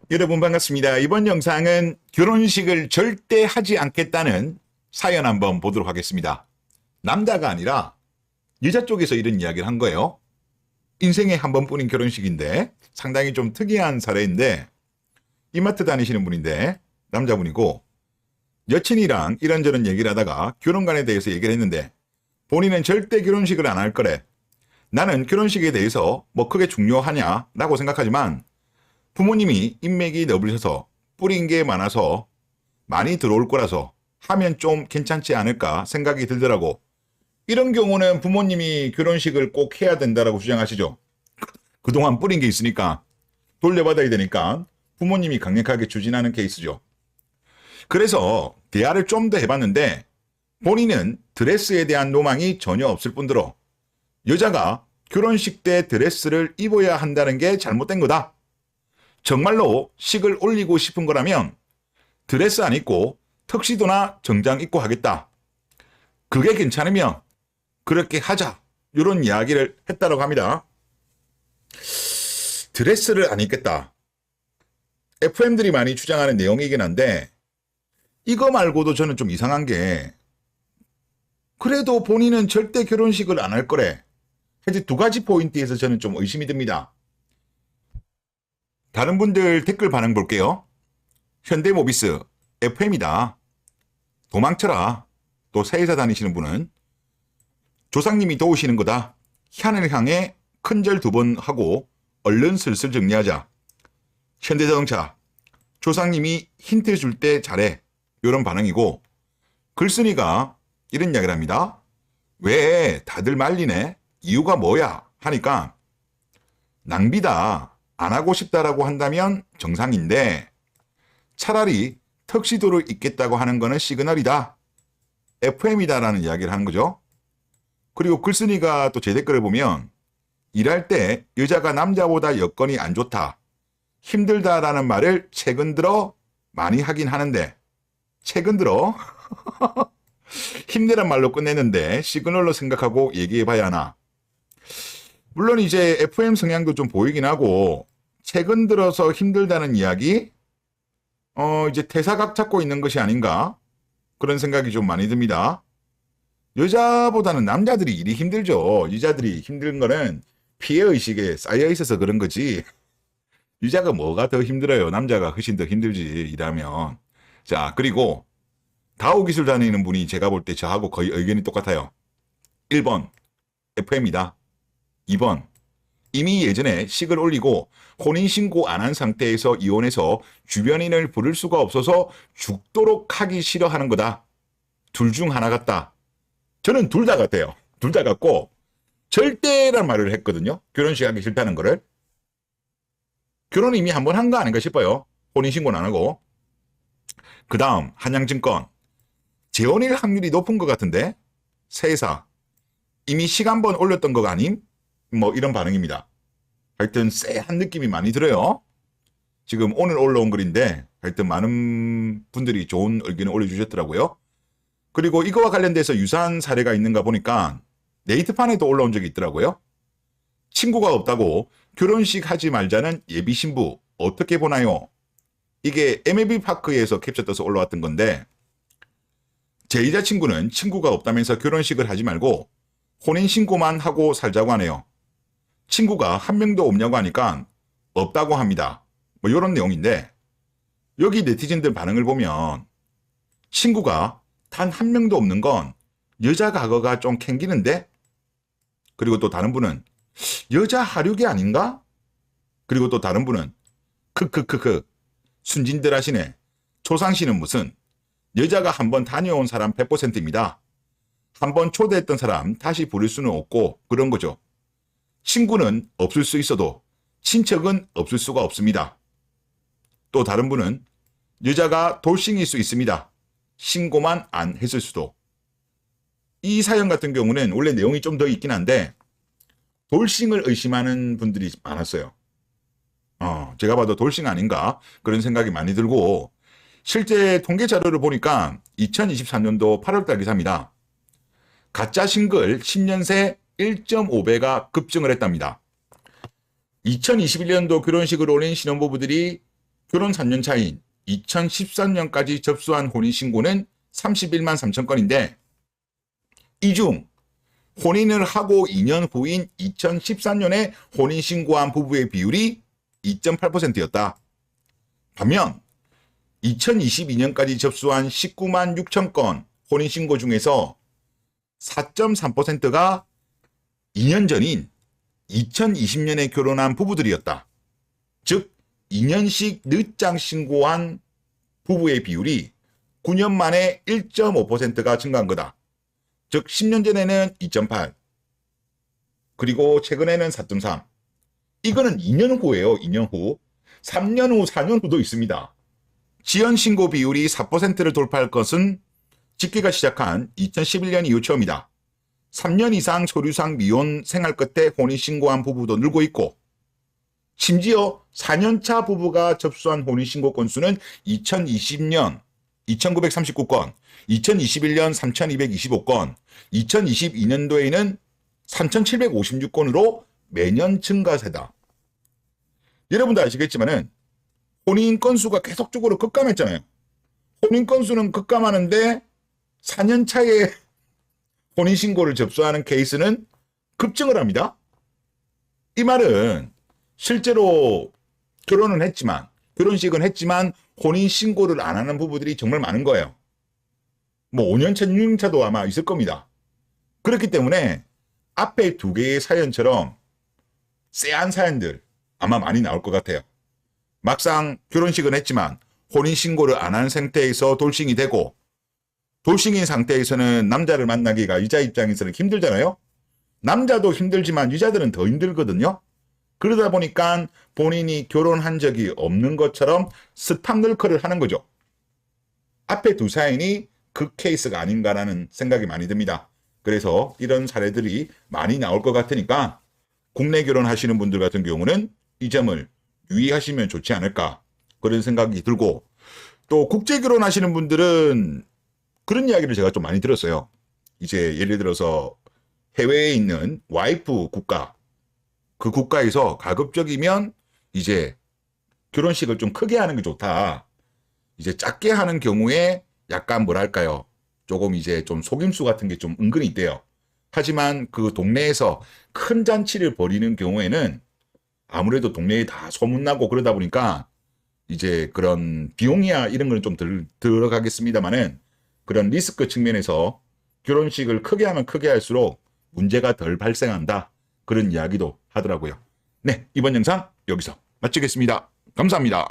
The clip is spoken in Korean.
여러분 반갑습니다. 이번 영상은 결혼식을 절대 하지 않겠다는 사연 한번 보도록 하겠습니다. 남자가 아니라 여자 쪽에서 이런 이야기를 한 거예요. 인생에 한 번뿐인 결혼식인데 상당히 좀 특이한 사례인데, 이마트 다니시는 분인데 남자분이고 여친이랑 이런저런 얘기를 하다가 결혼관에 대해서 얘기를 했는데 본인은 절대 결혼식을 안 할 거래. 나는 결혼식에 대해서 뭐 크게 중요하냐라고 생각하지만 부모님이 인맥이 넓으셔서 뿌린 게 많아서 많이 들어올 거라서 하면 좀 괜찮지 않을까 생각이 들더라고. 이런 경우는 부모님이 결혼식을 꼭 해야 된다라고 주장하시죠. 그동안 뿌린 게 있으니까 돌려받아야 되니까 부모님이 강력하게 추진하는 케이스죠. 그래서 대화를 좀 더 해봤는데 본인은 드레스에 대한 로망이 전혀 없을 뿐더러 여자가 결혼식 때 드레스를 입어야 한다는 게 잘못된 거다. 정말로 식을 올리고 싶은 거라면 드레스 안 입고 턱시도나 정장 입고 하겠다. 그게 괜찮으면 그렇게 하자. 이런 이야기를 했다고 합니다. 드레스를 안 입겠다. FM들이 많이 주장하는 내용이긴 한데 이거 말고도 저는 좀 이상한 게, 그래도 본인은 절대 결혼식을 안 할 거래. 하여튼 두 가지 포인트에서 저는 좀 의심이 듭니다. 다른 분들 댓글 반응 볼게요. 현대모비스 FM이다. 도망쳐라. 또 새회사 다니시는 분은 조상님이 도우시는 거다. 하늘 향해 큰절 2번 하고 얼른 슬슬 정리하자. 현대자동차 조상님이 힌트 줄 때 잘해. 이런 반응이고, 글쓴이가 이런 이야기를 합니다. 왜 다들 말리네? 이유가 뭐야? 하니까 낭비다. 안 하고 싶다라고 한다면 정상인데 차라리 턱시도를 입겠다고 하는 거는 시그널이다. FM이다라는 이야기를 하는 거죠. 그리고 글쓴이가 또 제 댓글을 보면 일할 때 여자가 남자보다 여건이 안 좋다. 힘들다라는 말을 최근 들어 많이 하긴 하는데, 최근 들어 힘내란 말로 끝내는데 시그널로 생각하고 얘기해봐야 하나. 물론 이제 FM 성향도 좀 보이긴 하고, 최근 들어서 힘들다는 이야기, 이제 태사각 잡고 있는 것이 아닌가, 그런 생각이 좀 많이 듭니다. 여자보다는 남자들이 일이 힘들죠. 여자들이 힘든 거는 피해의식에 쌓여 있어서 그런 거지. 여자가 뭐가 더 힘들어요? 남자가 훨씬 더 힘들지, 일하면. 자, 그리고 다우기술 다니는 분이 제가 볼 때 저하고 거의 의견이 똑같아요. 1번 FM이다. 2번 이미 예전에 식을 올리고 혼인신고 안 한 상태에서 이혼해서 주변인을 부를 수가 없어서 죽도록 하기 싫어하는 거다. 둘 중 하나 같다. 저는 둘 다 같아요. 둘 다 같고, 절대란 말을 했거든요. 결혼식 하기 싫다는 거를. 결혼 이미 한 번 한 거 아닌가 싶어요. 혼인신고는 안 하고. 그 다음 한양증권 재혼일 확률이 높은 것 같은데 새회사 이미 식 한 번 올렸던 거 아님? 뭐 이런 반응입니다. 하여튼 쎄한 느낌이 많이 들어요. 지금 오늘 올라온 글인데 하여튼 많은 분들이 좋은 의견을 올려주셨더라고요. 그리고 이거와 관련돼서 유사한 사례가 있는가 보니까 네이트판에도 올라온 적이 있더라고요. 친구가 없다고 결혼식 하지 말자는 예비 신부 어떻게 보나요? 이게 MLB 파크에서 캡처 떠서 올라왔던 건데, 제 여자친구는 친구가 없다면서 결혼식을 하지 말고 혼인신고만 하고 살자고 하네요. 친구가 한 명도 없냐고 하니까 없다고 합니다. 뭐 이런 내용인데, 여기 네티즌들 반응을 보면 친구가 단 한 명도 없는 건 여자 과거가 좀 캥기는데? 그리고 또 다른 분은 여자 하륙이 아닌가? 그리고 또 다른 분은 크크크크 순진들 하시네. 조상씨는 무슨, 여자가 한번 다녀온 사람 100%입니다. 한번 초대했던 사람 다시 부를 수는 없고 그런 거죠. 친구는 없을 수 있어도 친척은 없을 수가 없습니다. 또 다른 분은 여자가 돌싱일 수 있습니다. 신고만 안 했을 수도. 이 사연 같은 경우는 원래 내용이 좀 더 있긴 한데 돌싱을 의심하는 분들이 많았어요. 제가 봐도 돌싱 아닌가 그런 생각이 많이 들고, 실제 통계 자료를 보니까 2023년도 8월달 기사입니다. 가짜 싱글 10년 새 1.5배가 급증을 했답니다. 2021년도 결혼식을 올린 신혼부부들이 결혼 3년 차인 2013년까지 접수한 혼인신고는 31만 3천 건인데 이 중 혼인을 하고 2년 후인 2014년에 혼인신고한 부부의 비율이 2.8%였다. 반면 2022년까지 접수한 19만 6천 건 혼인신고 중에서 4.3%가 2년 전인 2020년에 결혼한 부부들이었다. 즉 2년씩 늦장 신고한 부부의 비율이 9년 만에 1.5%가 증가한 거다. 즉 10년 전에는 2.8 그리고 최근에는 4.3 이거는 2년 후예요. 2년 후. 3년 후, 4년 후도 있습니다. 지연신고 비율이 4%를 돌파할 것은 집계가 시작한 2011년 이후 처음이다. 3년 이상 서류상 미혼 생활 끝에 혼인신고한 부부도 늘고 있고 심지어 4년차 부부가 접수한 혼인신고 건수는 2020년 2,939건, 2021년 3,225건, 2022년도에는 3,756건으로 매년 증가세다. 여러분도 아시겠지만은 혼인 건수가 계속적으로 급감했잖아요. 혼인 건수는 급감하는데 4년 차에 혼인신고를 접수하는 케이스는 급증을 합니다. 이 말은 실제로 결혼은 했지만 결혼식은 했지만 혼인신고를 안 하는 부부들이 정말 많은 거예요. 뭐 5년차, 6년차도 아마 있을 겁니다. 그렇기 때문에 앞에 두 개의 사연처럼 쎄한 사연들 아마 많이 나올 것 같아요. 막상 결혼식은 했지만 혼인신고를 안 한 상태에서 돌싱이 되고 돌싱인 상태에서는 남자를 만나기가 여자 입장에서는 힘들잖아요. 남자도 힘들지만 여자들은 더 힘들거든요. 그러다 보니까 본인이 결혼한 적이 없는 것처럼 스탑널커를 하는 거죠. 앞에 두 사연이 그 케이스가 아닌가라는 생각이 많이 듭니다. 그래서 이런 사례들이 많이 나올 것 같으니까 국내 결혼하시는 분들 같은 경우는 이 점을 유의하시면 좋지 않을까 그런 생각이 들고 또 국제 결혼하시는 분들은 그런 이야기를 제가 좀 많이 들었어요. 이제 예를 들어서 해외에 있는 와이프 국가 그 국가에서 가급적이면 이제 결혼식을 좀 크게 하는 게 좋다. 이제 작게 하는 경우에 약간 뭐랄까요. 조금 이제 좀 속임수 같은 게 좀 은근히 있대요. 하지만 그 동네에서 큰 잔치를 벌이는 경우에는 아무래도 동네에 다 소문나고 그러다 보니까 이제 그런 비용이야 이런 거는 좀 들어가겠습니다만은 그런 리스크 측면에서 결혼식을 크게 하면 크게 할수록 문제가 덜 발생한다. 그런 이야기도 하더라고요. 네, 이번 영상 여기서 마치겠습니다. 감사합니다.